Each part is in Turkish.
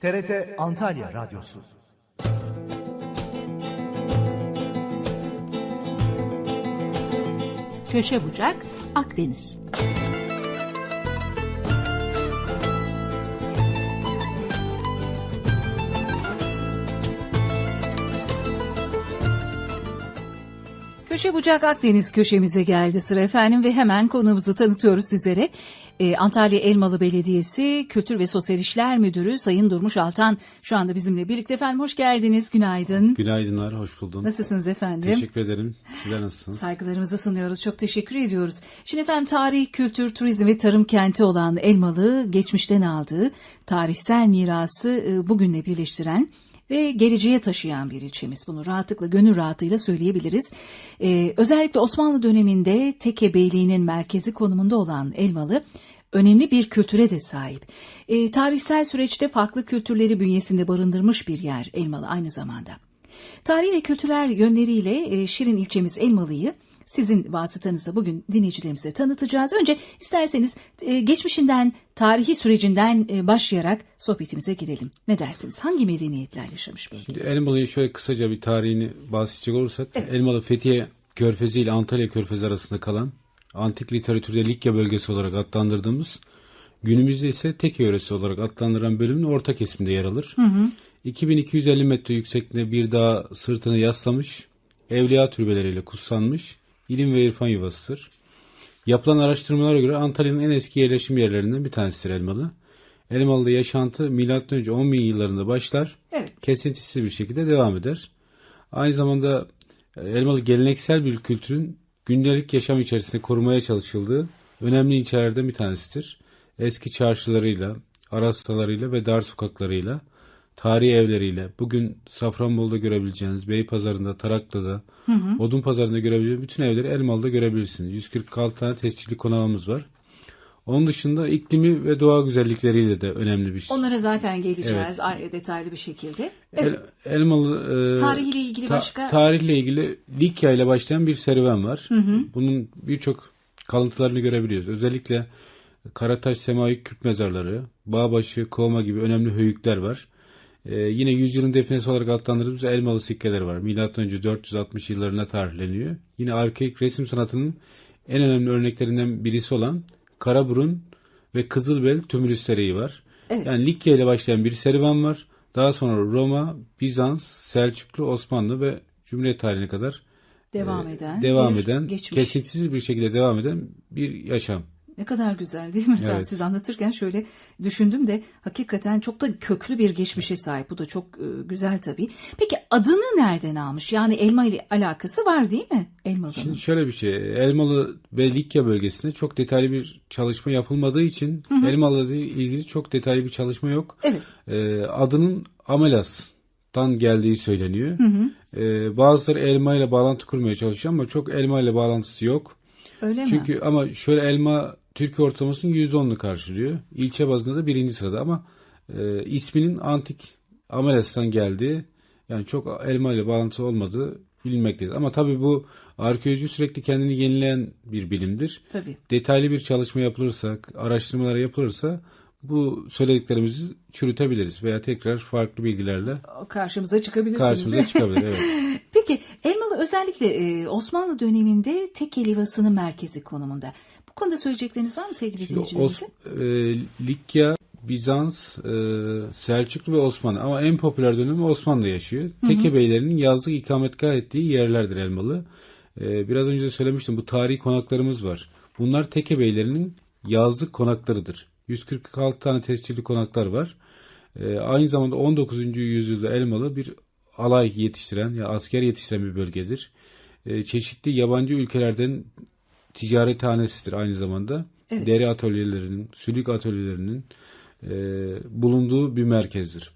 TRT Antalya Radyosu. Köşe bucak Akdeniz. Köşe bucak Akdeniz köşemize geldi sıra efendim ve hemen konuğumuzu tanıtıyoruz sizlere. Antalya Elmalı Belediyesi Kültür ve Sosyal İşler Müdürü Sayın Durmuş Altan şu anda bizimle birlikte efendim. Hoş geldiniz, günaydın. Günaydınlar, hoş buldum. Nasılsınız efendim? Teşekkür ederim. Sizler nasılsınız? Saygılarımızı sunuyoruz, çok teşekkür ediyoruz. Şimdi efendim tarih, kültür, turizm ve tarım kenti olan Elmalı geçmişten aldığı tarihsel mirası bugünle birleştiren ve geleceğe taşıyan bir ilçemiz. Bunu rahatlıkla, gönül rahatlığıyla söyleyebiliriz. Özellikle Osmanlı döneminde Teke Beyliği'nin merkezi konumunda olan Elmalı, önemli bir kültüre de sahip. Tarihsel süreçte farklı kültürleri bünyesinde barındırmış bir yer Elmalı aynı zamanda. Tarihi ve kültürel yönleriyle Şirin ilçemiz Elmalı'yı sizin vasıtanızla bugün dinleyicilerimize tanıtacağız. Önce isterseniz geçmişinden, tarihi sürecinden başlayarak sohbetimize girelim. Ne dersiniz? Hangi medeniyetler yaşamış bölge? Şimdi Elmalı'yı şöyle kısaca bir tarihini bahsedecek olursak, evet. Elmalı Fethiye Körfezi ile Antalya Körfezi arasında kalan, antik literatürde Likya bölgesi olarak adlandırdığımız, günümüzde ise Teke yöresi olarak adlandırılan bölümün orta kesiminde yer alır. Hı hı. 2250 metre yüksekliğinde bir dağa sırtını yaslamış, evliya türbeleriyle kutsanmış, ilim ve irfan yuvasıdır. Yapılan araştırmalara göre Antalya'nın en eski yerleşim yerlerinden bir tanesidir Elmalı. Elmalı'da yaşantı M.Ö. 10.000 yıllarında başlar, evet. Kesintisiz bir şekilde devam eder. Aynı zamanda Elmalı geleneksel bir kültürün gündelik yaşam içerisinde korumaya çalışıldığı önemli ilçelerden bir tanesidir. Eski çarşılarıyla, arastalarıyla ve dar sokaklarıyla, tarihi evleriyle, bugün Safranbolu'da görebileceğiniz, Beypazarı'nda, Taraklı'da, Odunpazarı'nda görebileceğiniz bütün evleri Elmalı'da görebilirsiniz. 146 tane tescilli konağımız var. Onun dışında iklimi ve doğa güzellikleriyle de önemli bir şey. Onlara zaten geleceğiz evet. Detaylı bir şekilde. Evet. Elmalı tarihiyle ilgili başka? Tarihle ilgili Likya ile başlayan bir serüven var. Bunun birçok kalıntılarını görebiliyoruz. Özellikle Karataş Semaik Küp mezarları, Bağbaşı, Kovma gibi önemli höyükler var. Yine yüzyılın definesi olarak adlandırdığımız Elmalı sikkeler var. M.Ö. 460 yıllarına tarihleniyor. Yine arkaik resim sanatının en önemli örneklerinden birisi olan Karaburun ve Kızılbel tümülüs sereyi var. Evet. Yani Likya ile başlayan bir serüven var. Daha sonra Roma, Bizans, Selçuklu, Osmanlı ve Cumhuriyet tarihine kadar devam eden kesintisiz bir şekilde devam eden bir yaşam. Ne kadar güzel değil mi? Evet. Siz anlatırken şöyle düşündüm de hakikaten çok da köklü bir geçmişe sahip. Bu da çok güzel tabii. Peki adını nereden almış? Yani elma ile alakası var değil mi Elmalı'nın? Şimdi şöyle bir şey. Elmalı ve Likya bölgesinde çok detaylı bir çalışma yapılmadığı için Elmalı ile ilgili çok detaylı bir çalışma yok. Evet. Adının Amelas'tan geldiği söyleniyor. Bazıları elma ile bağlantı kurmaya çalışıyor ama çok elma ile bağlantısı yok. Öyle mi? Çünkü ama şöyle elma Türkiye ortalamasının %10'unu karşılıyor. İlçe bazında da 1. sırada ama isminin antik Amelas'tan geldiği, yani çok elma ile bağlantısı olmadığı bilinmektedir. Ama tabii bu arkeoloji sürekli kendini yenileyen bir bilimdir. Tabii. Detaylı bir çalışma yapılırsa, araştırmalar yapılırsa bu söylediklerimizi çürütebiliriz veya tekrar farklı bilgilerle karşımıza çıkabilirsiniz. Karşımıza çıkabilir, evet. Peki Elmalı özellikle Osmanlı döneminde Teke Livası'nın merkezi konumunda. Bu konuda söyleyecekleriniz var mı sevgili dinleyicilerimize? Likya, Bizans, Selçuklu ve Osmanlı, ama en popüler dönemi Osmanlı yaşıyor. Teke beylerinin yazlık ikametgah ettiği yerlerdir Elmalı. Biraz önce de söylemiştim, bu tarihi konaklarımız var. Bunlar Teke beylerinin yazlık konaklarıdır. 146 tane tescilli konaklar var. Aynı zamanda 19. yüzyılda Elmalı bir alay yetiştiren ya asker yetiştiren bir bölgedir. Çeşitli yabancı ülkelerden ticarethanesidir aynı zamanda. Evet. Deri atölyelerinin, sülük atölyelerinin bulunduğu bir merkezdir.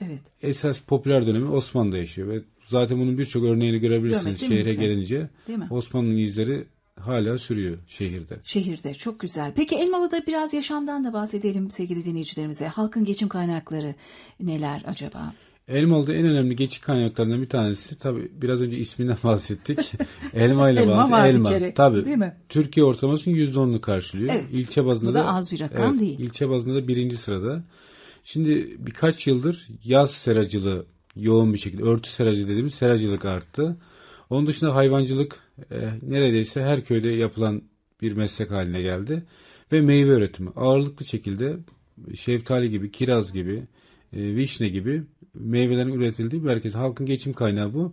Evet. Esas popüler dönemi Osmanlı'da yaşıyor ve zaten bunun birçok örneğini görebilirsiniz şehre gelince. Osmanlı'nın izleri hala sürüyor şehirde. Şehirde çok güzel. Peki Elmalı'da biraz yaşamdan da bahsedelim sevgili dinleyicilerimize. Halkın geçim kaynakları neler acaba? Elmalı'da en önemli geçim kaynaklarından bir tanesi, tabii biraz önce isminden bahsettik. Elma ile bağlı. Elma. Tabii. Değil mi? Türkiye ortalamasının %10'unu karşılıyor. Evet. İlçe bazında bu da az bir rakam değil. İlçe bazında da 1. sırada. Şimdi birkaç yıldır yaz seracılığı yoğun bir şekilde, örtü seracı dediğimiz seracılık arttı. Onun dışında hayvancılık neredeyse her köyde yapılan bir meslek haline geldi. Ve meyve üretimi ağırlıklı şekilde şeftali gibi, kiraz gibi, vişne gibi meyvelerin üretildiği bir merkez. Halkın geçim kaynağı bu.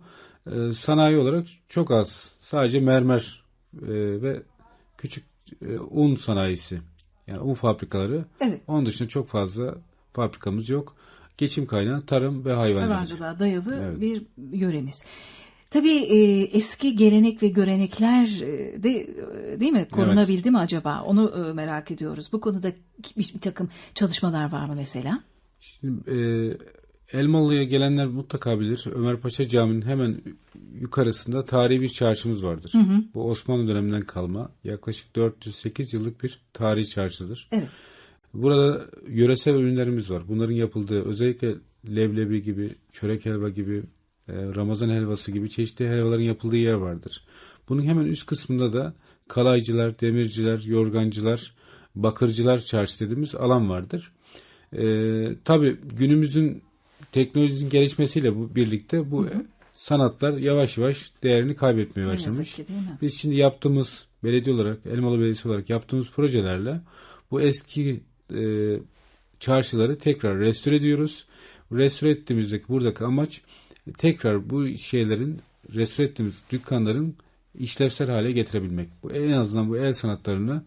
Sanayi olarak çok az. Sadece mermer ve küçük un sanayisi. Yani un fabrikaları. Evet. Onun dışında çok fazla fabrikamız yok. Geçim kaynağı tarım ve hayvancılık. Hayvancılığa dayalı Evet. bir yöremiz. Tabii eski gelenek ve görenekler de değil mi korunabildi mi acaba? Onu merak ediyoruz. Bu konuda bir takım çalışmalar var mı mesela? Şimdi, Elmalı'ya gelenler mutlaka bilir. Ömerpaşa Camii'nin hemen yukarısında tarihi bir çarşımız vardır. Bu Osmanlı döneminden kalma yaklaşık 408 yıllık bir tarihi çarşıdır. Evet. Burada yöresel ürünlerimiz var. Bunların yapıldığı özellikle leblebi gibi, çörek helva gibi, Ramazan helvası gibi çeşitli helvaların yapıldığı yer vardır. Bunun hemen üst kısmında da kalaycılar, demirciler, yorgancılar, bakırcılar çarşı dediğimiz alan vardır. Tabii günümüzün teknolojinin gelişmesiyle birlikte bu sanatlar yavaş yavaş değerini kaybetmeye Ne başlamış. yazık ki değil mi? Biz şimdi yaptığımız belediye olarak, Elmalı Belediyesi olarak yaptığımız projelerle bu eski çarşıları tekrar restore ediyoruz. Restore ettiğimizdeki buradaki amaç tekrar bu şeylerin, restore ettiğimiz dükkanların işlevsel hale getirebilmek. Bu en azından bu el sanatlarını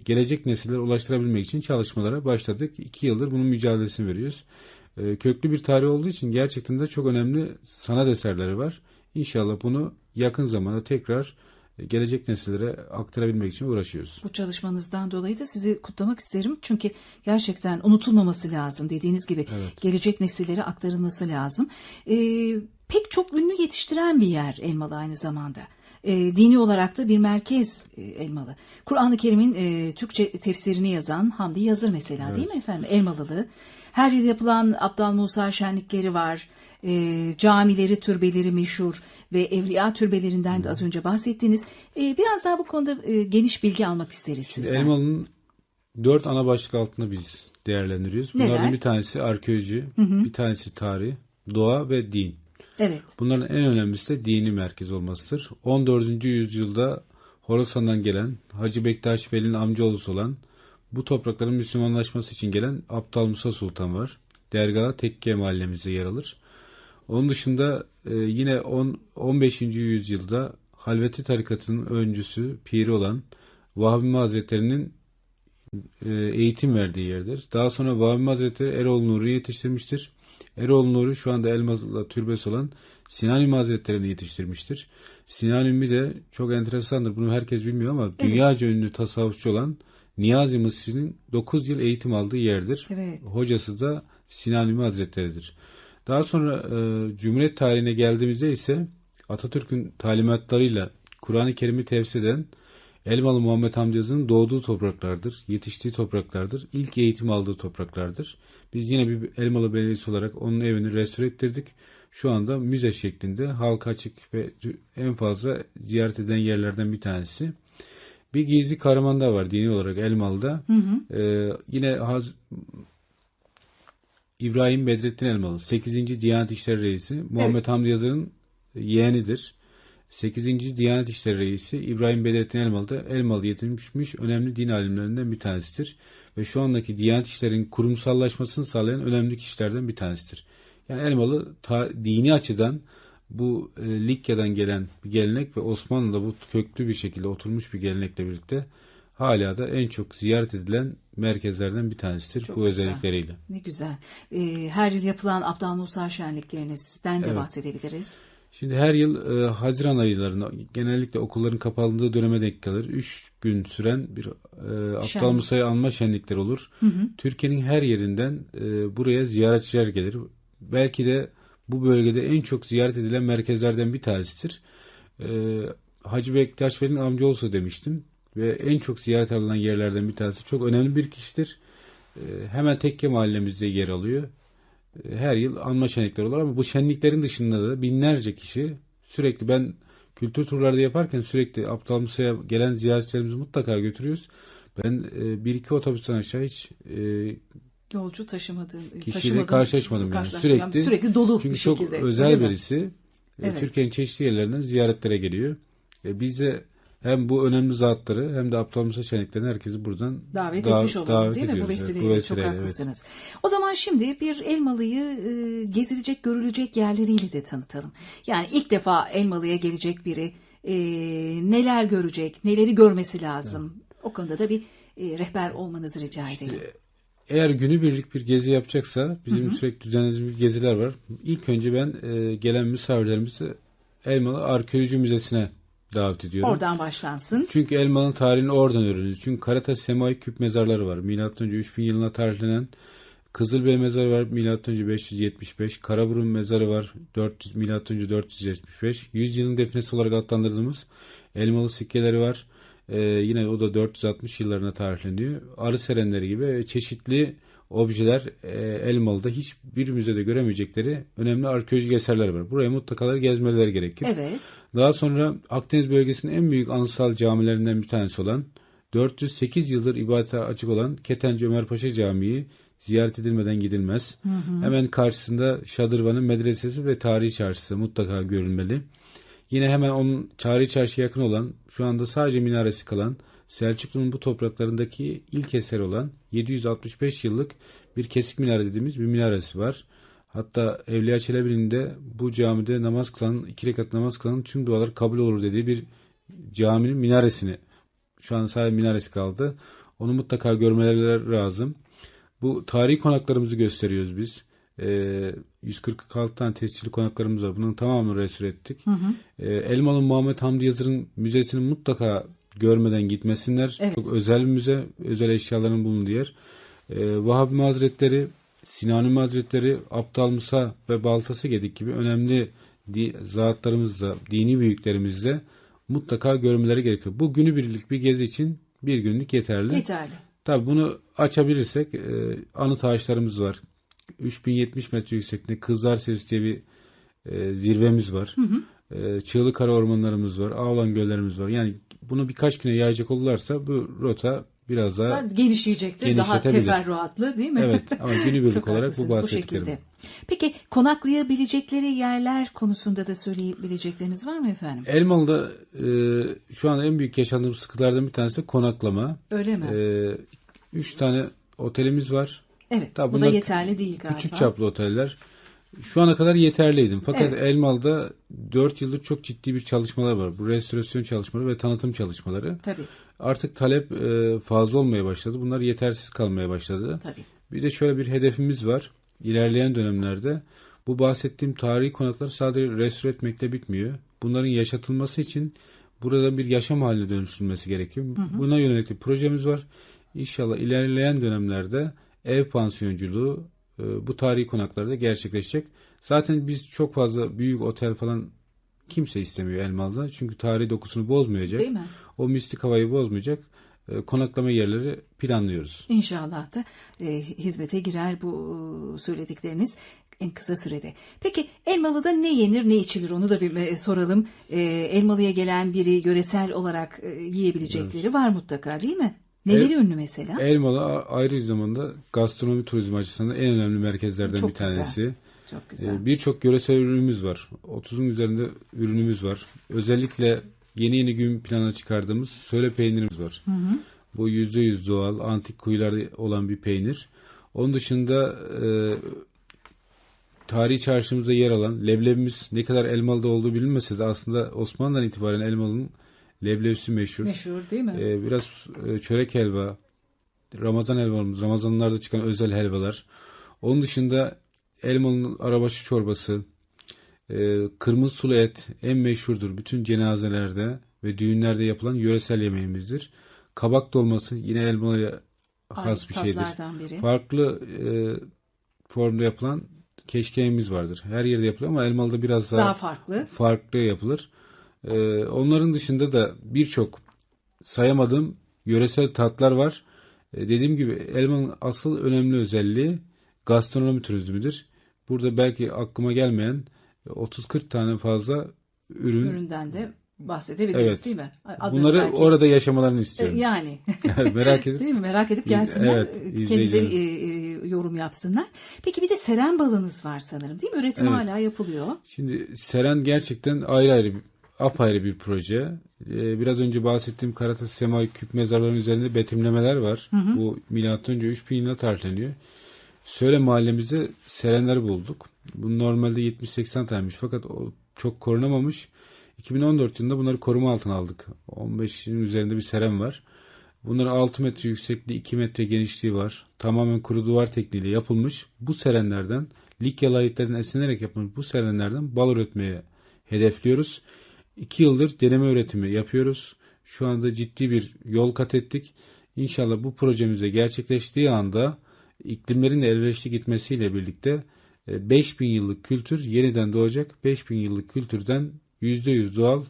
gelecek nesillere ulaştırabilmek için çalışmalara başladık. 2 yıldır bunun mücadelesini veriyoruz. Köklü bir tarih olduğu için gerçekten de çok önemli sanat eserleri var. İnşallah bunu yakın zamanda tekrar gelecek nesillere aktarabilmek için uğraşıyoruz. Bu çalışmanızdan dolayı da sizi kutlamak isterim. Çünkü gerçekten unutulmaması lazım. Dediğiniz gibi gelecek nesillere aktarılması lazım. Pek çok ünlü yetiştiren bir yer Elmalı aynı zamanda. Dini olarak da bir merkez Elmalı. Kur'an-ı Kerim'in Türkçe tefsirini yazan Hamdi Yazır mesela değil mi efendim? Elmalılı. Her yıl yapılan Abdal Musa şenlikleri var. Camileri, türbeleri meşhur ve evliya türbelerinden de az önce bahsettiniz. Biraz daha bu konuda geniş bilgi almak isteriz sizden. Elmalı'nın 4 ana başlık altında biz değerlendiriyoruz. Bunlardan Neler? bir tanesi arkeoloji, bir tanesi tarih, doğa ve din. Evet. Bunların en önemlisi de dini merkez olmasıdır. 14. yüzyılda Horasan'dan gelen Hacı Bektaş Veli'nin amcaoğlusu olan bu toprakların Müslümanlaşması için gelen Abdal Musa Sultan var. Dergahı Tekke mahallemizde yer alır. Onun dışında yine 15. yüzyılda Halveti tarikatının öncüsü, piri olan Vahbi Hazretleri'nin eğitim verdiği yerdir. Daha sonra Vahbi Hazretleri Eroğlu Nur'u yetiştirmiştir. Eroğlu Nur'u şu anda Elmalı'da türbesi olan Sinan Ümmü Hazretleri'ni yetiştirmiştir. Sinan Ümmü de çok enteresandır. Bunu herkes bilmiyor ama dünyaca ünlü tasavvufçu olan Niyazi Mısri'nin 9 yıl eğitim aldığı yerdir. Evet. Hocası da Sinan Ümmü Hazretleri'dir. Daha sonra Cumhuriyet tarihine geldiğimizde ise Atatürk'ün talimatlarıyla Kur'an-ı Kerim'i tefsir eden Elmalı Muhammed Hamdi Yazır'ın doğduğu topraklardır, yetiştiği topraklardır, ilk eğitim aldığı topraklardır. Biz yine bir Elmalı Belediyesi olarak onun evini restore ettirdik. Şu anda müze şeklinde halka açık ve en fazla ziyaret edilen yerlerden bir tanesi. Bir gizli kahraman da var dini olarak Elmalı'da. Yine İbrahim Bedrettin Elmalı, 8. Diyanet İşleri Reisi, Muhammed Hamdi Yazır'ın yeğenidir. 8. Diyanet İşleri Reisi İbrahim Bedrettin Elmalı da Elmalı yetişmiş önemli din alimlerinden bir tanesidir. Ve şu andaki Diyanet İşleri'nin kurumsallaşmasını sağlayan önemli kişilerden bir tanesidir. Yani Elmalı dini açıdan bu Likya'dan gelen bir gelenek ve Osmanlı'da bu köklü bir şekilde oturmuş bir gelenekle birlikte hala da en çok ziyaret edilen merkezlerden bir tanesidir. Çok bu güzel. özellikleriyle. Ne güzel. Her yıl yapılan Abdal Musa şenliklerinizden de bahsedebiliriz. Şimdi her yıl Haziran aylarında genellikle okulların kapandığı döneme denk gelir. 3 gün süren bir Abdal Musa'yı anma şenlikleri olur. Türkiye'nin her yerinden buraya ziyaretçiler gelir. Belki de bu bölgede en çok ziyaret edilen merkezlerden bir tanesidir. Hacı Bektaş Veli'nin amcaoğlu demiştim. Ve en çok ziyaret edilen yerlerden bir tanesi. Çok önemli bir kişidir. Hemen Tekke mahallemizde yer alıyor. Her yıl anma şenlikleri olur ama bu şenliklerin dışında da binlerce kişi sürekli ben kültür turları yaparken sürekli Abdal Musa'ya gelen ziyaretçilerimizi mutlaka götürüyoruz. Ben bir iki otobüsten aşağı hiç Yolcu kişiyle karşılaşmadım yani. Sürekli dolu çünkü bir şekilde. çok özel birisi. Evet. Türkiye'nin çeşitli yerlerinden ziyaretlere geliyor. Biz de hem bu önemli zatları hem de Abdülhamit Şenlikler'in herkesi buradan davet etmiş olalım değil mi? Bu vesileyle evet, çok haklısınız. Evet. O zaman şimdi bir Elmalı'yı gezilecek, görülecek yerleriyle de tanıtalım. Yani ilk defa Elmalı'ya gelecek biri neler görecek, neleri görmesi lazım? Evet. O konuda da bir rehber olmanızı rica edelim. Eğer günübirlik bir gezi yapacaksa bizim sürekli düzenlediğimiz geziler var. İlk önce ben gelen misafirlerimizi Elmalı Arkeoloji Müzesi'ne davet ediyorum. Oradan başlansın. Çünkü Elmalı'nın tarihini oradan öğreniyoruz. Çünkü Karataş Semai Küp mezarları var. Milattan önce 3000 yılına tarihlenen Kızılbey mezarı var. Milattan önce 575. Karaburun mezarı var. Milattan önce 475. 100 yılın defnesi olarak adlandırdığımız Elmalı sikkeleri var. Yine o da 460 yıllarına tarihleniyor. Arı serenleri gibi çeşitli objeler Elmalı'da hiçbir müzede göremeyecekleri önemli arkeolojik eserler var. Buraya mutlaka gezmeleri gerekir. Evet. Daha sonra Akdeniz bölgesinin en büyük anıtsal camilerinden bir tanesi olan 408 yıldır ibadete açık olan Ketenci Ömer Paşa Camii ziyaret edilmeden gidilmez. Hemen karşısında Şadırvan'ın medresesi ve tarihi çarşısı mutlaka görülmeli. Yine hemen onun tarihi çarşıya yakın olan, şu anda sadece minaresi kalan, Selçuklu'nun bu topraklarındaki ilk eseri olan 765 yıllık bir kesik minare dediğimiz bir minaresi var. Hatta Evliya Çelebi'nin de bu camide namaz kılan, 2 rekat namaz kılan tüm dualar kabul olur dediği bir caminin minaresini, şu an sadece minaresi kaldı. Onu mutlaka görmeleri lazım. Bu tarihi konaklarımızı gösteriyoruz biz. 146 tane tescilli konaklarımız var. Bunun tamamını restore ettik. Elmalı Muhammed Hamdi Yazır'ın müzesini mutlaka görmeden gitmesinler. Evet. Çok özel bir müze. Özel eşyaların bulunduğu yer. Vahabi Hazretleri, Sinani Hazretleri, Abdal Musa ve Baltası Gedik gibi önemli zatlarımızla, dini büyüklerimizle mutlaka görmeleri gerekiyor. Bu günübirlik bir gezi için bir günlük yeterli. Yeterli. Tabii bunu açabilirsek anıt ağaçlarımız var. 3070 metre yüksekliğinde Kızlar Serisi diye bir zirvemiz var. Çığlıkara ormanlarımız var. Ağlan göllerimiz var. Yani bunu birkaç güne yayacak olurlarsa bu rota biraz daha genişleyecektir. Daha teferruatlı değil mi? Evet, ama günübirlik olarak bu bahsettiklerim. Peki konaklayabilecekleri yerler konusunda da söyleyebilecekleriniz var mı efendim? Elmalı'da şu an en büyük yaşadığımız sıkıntılardan bir tanesi konaklama. Öyle mi? 3 tane otelimiz var. Evet, tabii bu da yeterli değil galiba. Küçük çaplı oteller. Şu ana kadar yeterliydim. Fakat evet. Elmalı'da 4 yıldır çok ciddi bir çalışmalar var. Bu restorasyon çalışmaları ve tanıtım çalışmaları. Tabii. Artık talep fazla olmaya başladı. Bunlar yetersiz kalmaya başladı. Tabii. Bir de şöyle bir hedefimiz var. İlerleyen dönemlerde bu bahsettiğim tarihi konakları sadece restore etmekle bitmiyor. Bunların yaşatılması için burada bir yaşam haline dönüştürülmesi gerekiyor. Buna yönelik bir projemiz var. İnşallah ilerleyen dönemlerde ev pansiyonculuğu bu tarihi konaklarda gerçekleşecek. Zaten biz çok fazla büyük otel falan kimse istemiyor Elmalı'da. Çünkü tarihi dokusunu bozmayacak. Değil mi? O mistik havayı bozmayacak konaklama yerleri planlıyoruz. İnşallah da hizmete girer bu söyledikleriniz en kısa sürede. Peki Elmalı'da ne yenir ne içilir onu da bir soralım. Elmalı'ya gelen biri yöresel olarak yiyebilecekleri var mutlaka değil mi? Neleri ünlü mesela? Elmalı ayrı zamanda gastronomi turizmi açısından en önemli merkezlerden çok bir tanesi. Güzel. Çok güzel. Birçok yöresel ürünümüz var. 30'un üzerinde ürünümüz var. Özellikle yeni gün plana çıkardığımız söyle peynirimiz var. Bu %100 doğal, antik kuyularda olan bir peynir. Onun dışında tarihi çarşımızda yer alan leblebimiz ne kadar Elmalı'da olduğu bilinmese de aslında Osmanlı'dan itibaren Elmalı'nın leblebisi meşhur. Meşhur değil mi? Biraz çörek helva, Ramazan helvamız, Ramazanlarda çıkan özel helvalar. Onun dışında Elmalı'nın arabaşı çorbası, kırmızı sulu et en meşhurdur. Bütün cenazelerde ve düğünlerde yapılan yöresel yemeğimizdir. Kabak dolması yine Elmalı'ya has bir şeydir. Biri. Farklı formda yapılan keşkeğimiz vardır. Her yerde yapılıyor ama Elmalı'da biraz daha farklı yapılır. Onların dışında da birçok sayamadığım yöresel tatlar var. Dediğim gibi Elmalı'nın asıl önemli özelliği gastronomi turizmidir. Burada belki aklıma gelmeyen 30-40 tane fazla üründen de bahsedebiliriz evet. Değil mi? Bunları belki orada yaşamalarını istiyorum. Yani. Merak edip değil mi? Merak edip gelsinler. Evet, kendileri yorum yapsınlar. Peki bir de seren balınız var sanırım, değil mi? Üretim Evet. hala yapılıyor. Şimdi Seren gerçekten apayrı bir proje. Biraz önce bahsettiğim Karatası Semai küp mezarların üzerinde betimlemeler var. Bu milattan önce 3000 yıla tarihleniyor. Söyle mahallemizde serenler bulduk. Bu normalde 70-80 taneymiş fakat o çok korunamamış. 2014 yılında bunları koruma altına aldık. 15'in üzerinde bir seren var. Bunların 6 metre yüksekliği, 2 metre genişliği var. Tamamen kuru duvar tekniğiyle yapılmış. Bu serenlerden, Likya layıklarından esinlenerek yapılmış bu serenlerden bal üretmeye hedefliyoruz. 2 yıldır deneme üretimi yapıyoruz. Şu anda ciddi bir yol kat ettik. İnşallah bu projemize gerçekleştiği anda iklimlerin de elverişli gitmesiyle birlikte 5000 yıllık kültür yeniden doğacak. 5000 yıllık kültürden %100 doğal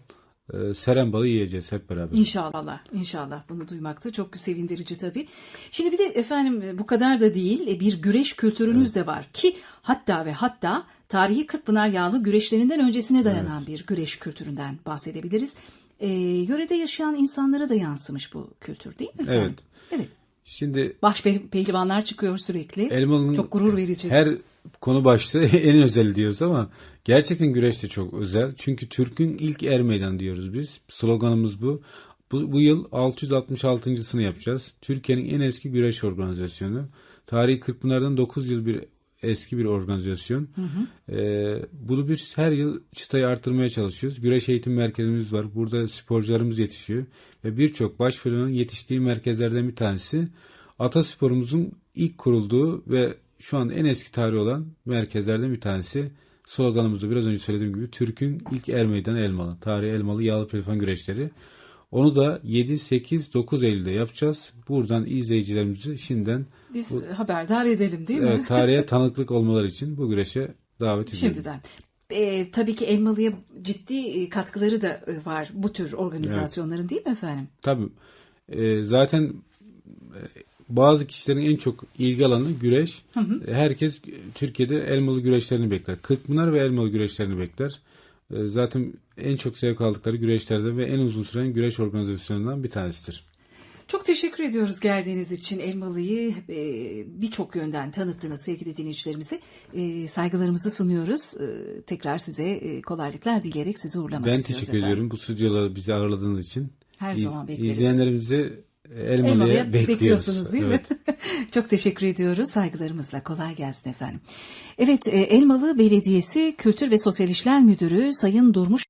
seren balı yiyeceğiz hep beraber. İnşallah, inşallah bunu duymak da çok sevindirici tabii. Şimdi bir de efendim bu kadar da değil, bir güreş kültürünüz de var ki hatta tarihi Kırkpınar yağlı güreşlerinden öncesine dayanan bir güreş kültüründen bahsedebiliriz. Yörede yaşayan insanlara da yansımış bu kültür, değil mi efendim? Evet. Şimdi Baş pehlivanlar çıkıyor sürekli. Elmalı'nın çok gurur verici. her konu başlığı en özel diyoruz ama gerçekten güreş de çok özel. Çünkü Türk'ün ilk er meydanı diyoruz biz. Sloganımız bu. Bu yıl 666.sını yapacağız. Türkiye'nin en eski güreş organizasyonu. Tarihi Kırkpınar'dan 9 yıl eski bir organizasyon. Bunu biz her yıl çıtayı artırmaya çalışıyoruz. Güreş eğitim merkezimiz var. Burada sporcularımız yetişiyor. Ve birçok baş pehlivanın yetiştiği merkezlerden bir tanesi. Atasporumuzun ilk kurulduğu ve şu an en eski tarihi olan merkezlerden bir tanesi. Sloganımızda biraz önce söylediğim gibi Türk'ün ilk er meydanı Elmalı. Tarihi Elmalı Yağlı Pehlivan güreşleri. Onu da 7, 8, 9 Eylül'de yapacağız. Buradan izleyicilerimizi şimdiden biz haberdar edelim, değil mi? Evet, tarihe tanıklık olmaları için bu güreşe davet ediyorum. Şimdiden. Tabii ki Elmalı'ya ciddi katkıları da var bu tür organizasyonların, değil mi efendim? Tabii. Zaten bazı kişilerin en çok ilgi alanı güreş. Herkes Türkiye'de Elmalı güreşlerini bekler. Kırkpınar ve Elmalı güreşlerini bekler. Zaten en çok zevk aldıkları güreşlerden ve en uzun süren güreş organizasyonundan bir tanesidir. Çok teşekkür ediyoruz geldiğiniz için. Elmalı'yı birçok yönden tanıttınız sevgili dinleyicilerimize. Saygılarımızı sunuyoruz. Tekrar size kolaylıklar dileyerek sizi uğurlamak ben istiyoruz. Teşekkür ediyorum bu stüdyoda bizi ağırladığınız için. Her zaman bekleriz. İzleyenlerimizi Elmalı'ya bekliyorsunuz, değil mi? Çok teşekkür ediyoruz. Saygılarımızla kolay gelsin efendim. Evet, Elmalı Belediyesi Kültür ve Sosyal İşler Müdürü Sayın Durmuş